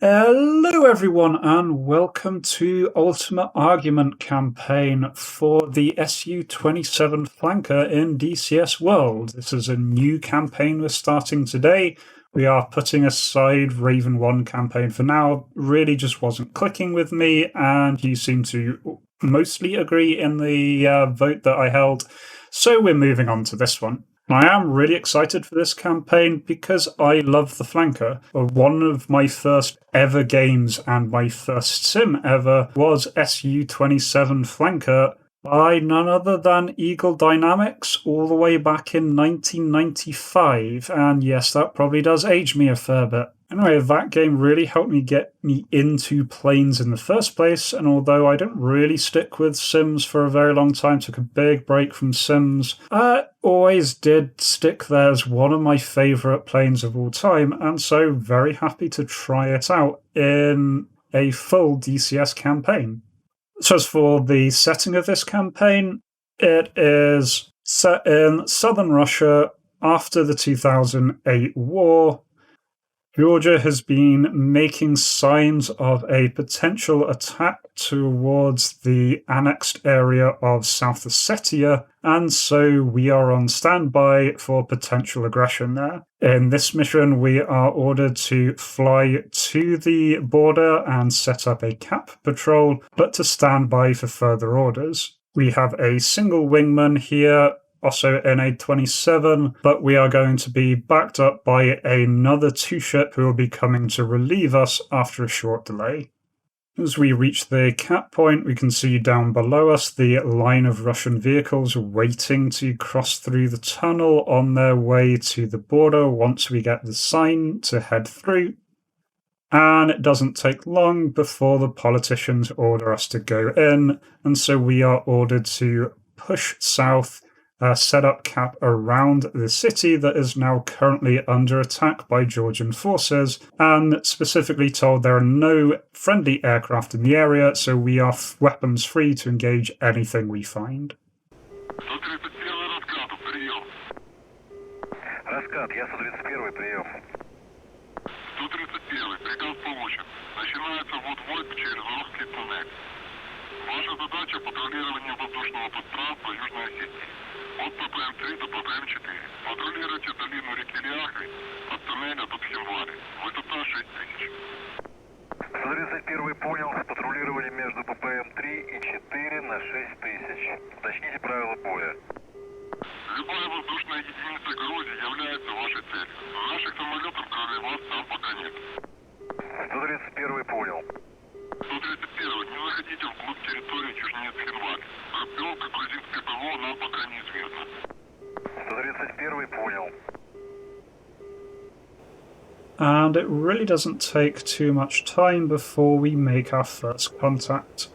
Hello, everyone, and welcome to Ultimate Argument Campaign for the SU-27 flanker in DCS World. This is a new campaign we're starting today. We are putting aside Raven 1 campaign for now. Really just wasn't clicking with me, and you seem to mostly agree in the vote that I held. So we're moving on to this one. I am really excited for this campaign because I love the flanker. One of my first ever games and my first sim ever was SU-27 flanker by none other than Eagle Dynamics all the way back in 1995. And yes, that probably does age me a fair bit. Anyway, that game really helped me get me into planes in the first place, and although I don't really stick with Sims for a very long time, took a big break from Sims, I always did stick there as one of my favourite planes of all time, and so very happy to try it out in a full DCS campaign. So as for the setting of this campaign, it is set in southern Russia after the 2008 war. Georgia has been making signs of a potential attack towards the annexed area of South Ossetia, and so we are on standby for potential aggression there. In this mission, we are ordered to fly to the border and set up a cap patrol, but to stand by for further orders. We have a single wingman here, also in a 27, but we are going to be backed up by another two-ship who will be coming to relieve us after a short delay. As we reach the cap point, we can see down below us the line of Russian vehicles waiting to cross through the tunnel on their way to the border once we get the sign to head through. And it doesn't take long before the politicians order us to go in, and so we are ordered to push south, set up cap around the city that is now currently under attack by Georgian forces, and specifically told there are no friendly aircraft in the area, so we are weapons free to engage anything we find. Раскат, я 131, прием. 131, приказ получен. Начинается ввод через русский туннель. Ваша задача – патрулирование воздушного пространства Южной Осетии. От ППМ-3 до ППМ-4. Патрулируйте долину реки Лиахи от туннеля до Тхенвали. Высота 6000. 131 понял, патрулировали между ППМ-3 и 4 на 6000. Уточните правила боя. Любая воздушная единица Грузии является вашей целью. Наших самолетов, кроме вас, там пока нет. 131 понял. 131, не заходите вглубь территории южнее Тхенвали. Группировка грузинской ПВО нам пока неизвестна. 131 понял. And it really doesn't take too much time before we make our first contact.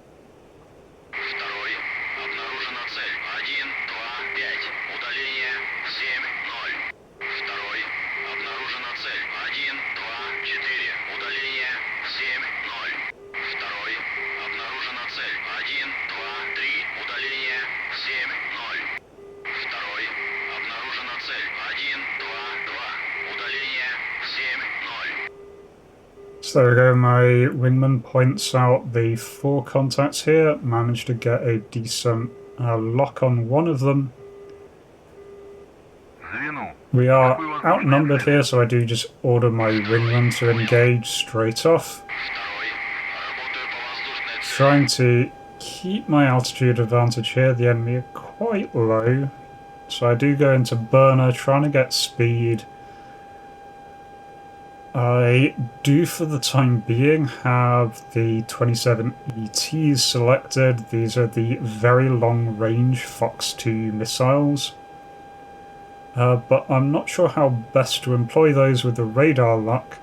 Второй. Обнаружена цель. 1, 2, 5. Удаление 7-0. Второй. Обнаружена цель. 1, 2, 4. Удаление 7-0. Второй. Обнаружена цель. 1, 2, 3. Удаление 7-0. Второй. Обнаружена цель. 1, 2, 2. Удаление 7-0. So there we go, my wingman points out the 4 contacts here, managed to get a decent lock on one of them. Звено. We are outnumbered here, so I do just order my wingman to engage straight off. Второй. Работаю по воздушной цели. Trying to keep my altitude advantage here, the enemy are quite low, so I do go into burner, trying to get speed. I do, for the time being, have the 27 ETs selected. These are the very long-range Fox 2 missiles. But I'm not sure how best to employ those with the radar lock.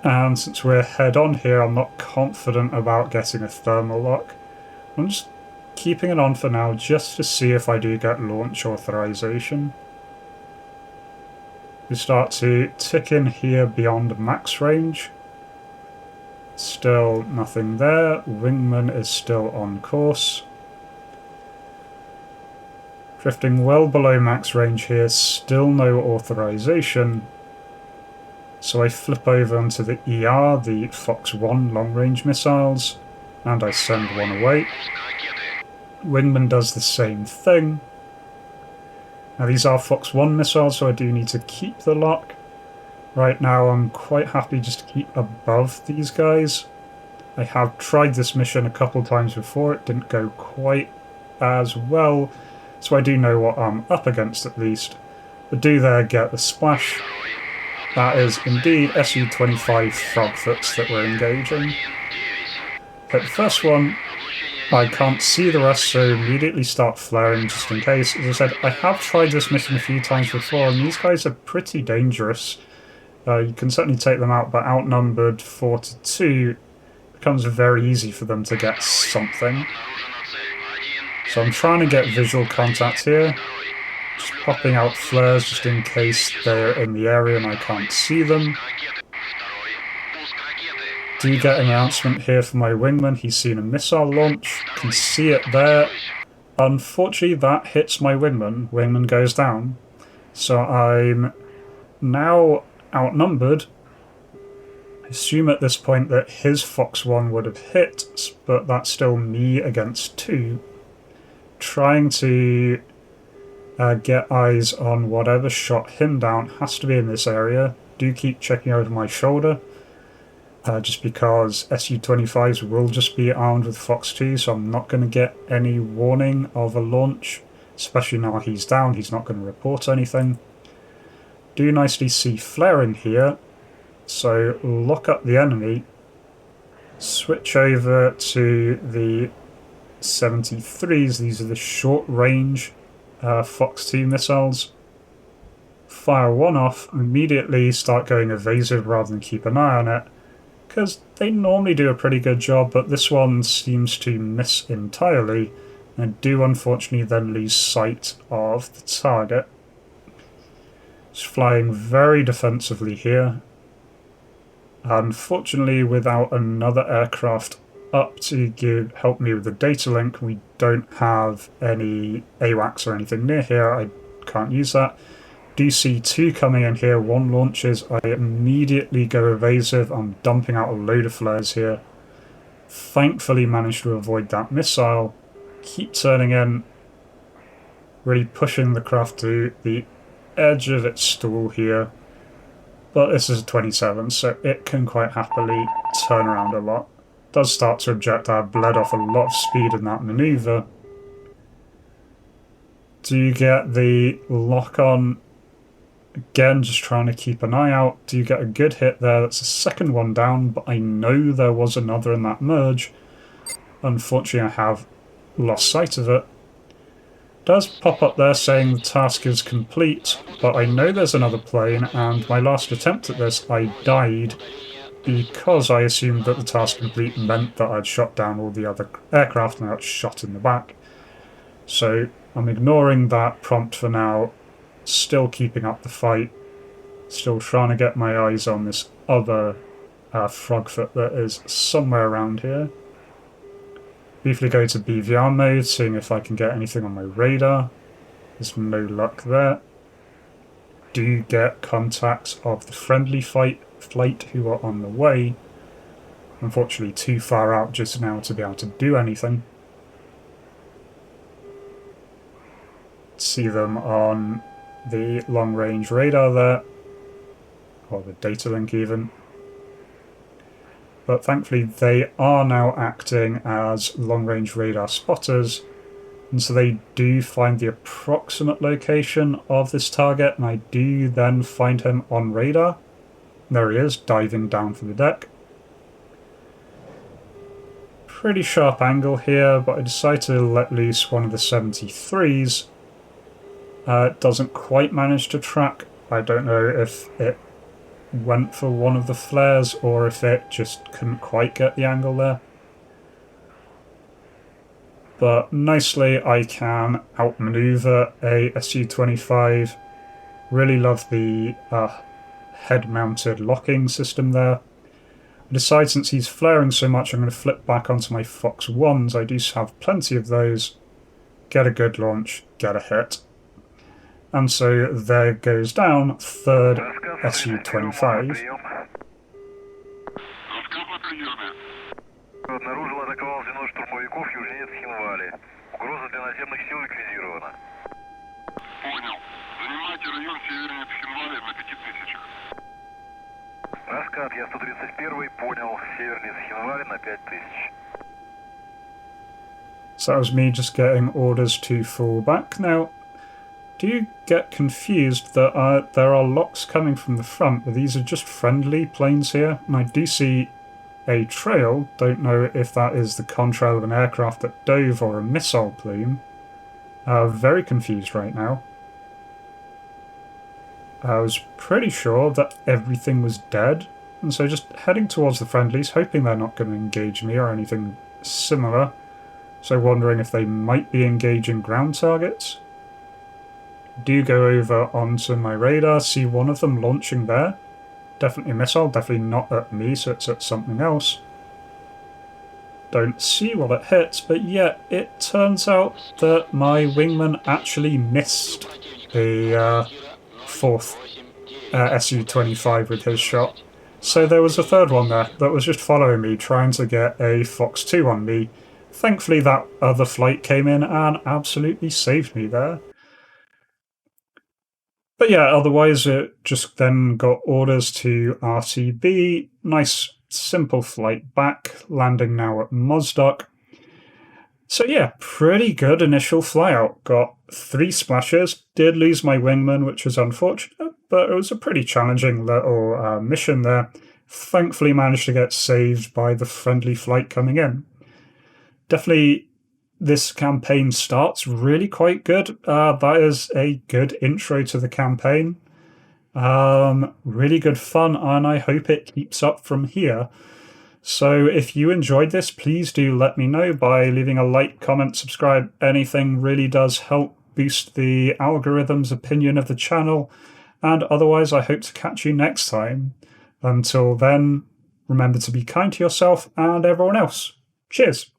And since we're head-on here, I'm not confident about getting a thermal lock. I'm just keeping it on for now, just to see if I do get launch authorization. We start to tick in here beyond max range. Still nothing there. Wingman is still on course. Drifting well below max range here, still no authorization. So I flip over onto the ER, the Fox 1 long-range missiles, and I send one away. Wingman does the same thing. Now these are Fox 1 missiles, so I do need to keep the lock. Right now I'm quite happy just to keep above these guys. I have tried this mission a couple times before, it didn't go quite as well, so I do know what I'm up against at least. But do there get the splash. That is indeed SU-25 Frogfoots that we're engaging. Hit the first one, I can't see the rest, so immediately start flaring just in case. As I said, I have tried this mission a few times before, and these guys are pretty dangerous. You can certainly take them out, but outnumbered 4-2, it becomes very easy for them to get something. So I'm trying to get visual contact here, just popping out flares just in case they're in the area and I can't see them. Do get an announcement here from my wingman, he's seen a missile launch, can see it there. Unfortunately that hits my wingman, wingman goes down. So I'm now outnumbered. I assume at this point that his Fox 1 would have hit, but that's still me against 2. Trying to get eyes on whatever shot him down, has to be in this area. Do keep checking over my shoulder, just because SU-25s will just be armed with Fox 2, so I'm not going to get any warning of a launch, especially now he's down, he's not going to report anything. Do nicely see flaring here, so lock up the enemy, switch over to the 73s, these are the short range Fox 2 missiles. Fire one off, immediately start going evasive rather than keep an eye on it, because they normally do a pretty good job, but this one seems to miss entirely, and do unfortunately then lose sight of the target. It's flying very defensively here. Unfortunately, without another aircraft up to help me with the data link, we don't have any AWACS or anything near here. I can't use that. Do see 2 coming in here, 1 launches, I immediately go evasive, I'm dumping out a load of flares here. Thankfully managed to avoid that missile, keep turning in, really pushing the craft to the edge of its stall here. But this is a 27, so it can quite happily turn around a lot. Does start to object, I bled off a lot of speed in that manoeuvre. Do you get the lock on? Again, just trying to keep an eye out. Do you get a good hit there? That's the second one down, but I know there was another in that merge. Unfortunately, I have lost sight of it. Does pop up there saying the task is complete, but I know there's another plane, and my last attempt at this, I died because I assumed that the task complete meant that I'd shot down all the other aircraft and I got shot in the back. So I'm ignoring that prompt for now. Still keeping up the fight, still trying to get my eyes on this other Frogfoot that is somewhere around here. Briefly go to BVR mode, seeing if I can get anything on my radar. There's no luck there. Do get contacts of the friendly flight who are on the way. Unfortunately too far out just now to be able to do anything. See them on the long-range radar there, or the data link even. But thankfully they are now acting as long-range radar spotters, and so they do find the approximate location of this target, and I do then find him on radar. There he is, diving down from the deck. Pretty sharp angle here, but I decide to let loose one of the 73s. It doesn't quite manage to track. I don't know if it went for one of the flares or if it just couldn't quite get the angle there. But nicely I can outmaneuver a SU-25. Really love the head-mounted locking system there. I decide since he's flaring so much I'm going to flip back onto my Fox 1s. I do have plenty of those. Get a good launch, get a hit. And so there goes down third SU-25. Приемы. Обнаружил, атаковал звено штурмовиков южнее Цхинвали. Угроза для наземных сил ликвидирована. Понял. Занимайте район севернее Цхинвали на 5000. Раскат, я 131, понял. Севернее Цхинвали на 5000. So that was me just getting orders to fall back. Now, do you get confused that there are locks coming from the front, but these are just friendly planes here? And I do see a trail. Don't know if that is the contrail of an aircraft that dove or a missile plume. Very confused right now. I was pretty sure that everything was dead, and so just heading towards the friendlies, hoping they're not going to engage me or anything similar. So wondering if they might be engaging ground targets. Do go over onto my radar, see one of them launching there. Definitely a missile, definitely not at me, so it's at something else. Don't see what it hits, but yeah, it turns out that my wingman actually missed the fourth SU-27 with his shot. So there was a third one there that was just following me, trying to get a Fox 2 on me. Thankfully that other flight came in and absolutely saved me there. But yeah, otherwise it just then got orders to RTB. Nice simple flight back, landing now at Mozdok. So yeah, pretty good initial flyout. Got 3 splashes, did lose my wingman, which was unfortunate, but it was a pretty challenging little mission there. Thankfully managed to get saved by the friendly flight coming in. Definitely this campaign starts really quite good. That is a good intro to the campaign. Really good fun, and I hope it keeps up from here. So if you enjoyed this, please do let me know by leaving a like, comment, subscribe. Anything really does help boost the algorithm's opinion of the channel. And otherwise, I hope to catch you next time. Until then, remember to be kind to yourself and everyone else. Cheers!